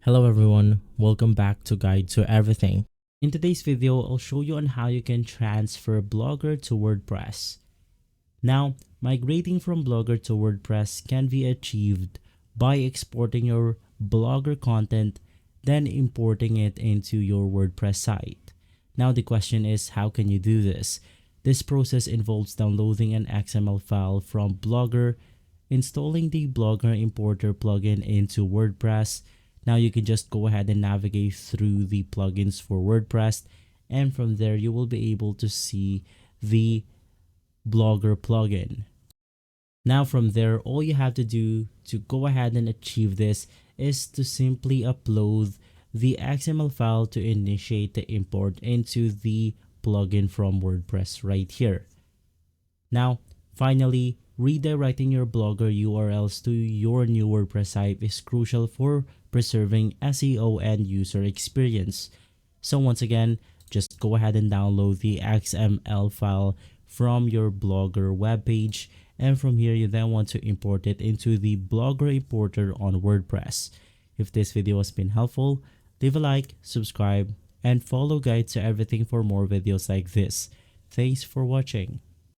Hello everyone, welcome back to Guide to Everything. In today's video, I'll show you on how you can transfer Blogger to WordPress. Now, migrating from Blogger to WordPress can be achieved by exporting your Blogger content, then importing it into your WordPress site. Now the question is, how can you do this? This process involves downloading an XML file from Blogger, installing the Blogger importer plugin into WordPress. Now you can just go ahead and navigate through the plugins for WordPress, and from there you will be able to see the Blogger plugin. Now from there, all you have to do to go ahead and achieve this is to simply upload the XML file to initiate the import into the plugin from WordPress right here. Now, finally, redirecting your Blogger URLs to your new WordPress site is crucial for preserving SEO and user experience. So once again, just go ahead and download the XML file from your Blogger webpage, and from here you then want to import it into the Blogger importer on WordPress. If this video has been helpful, leave a like, subscribe, and follow Guide to Everything for more videos like this. Thanks for watching.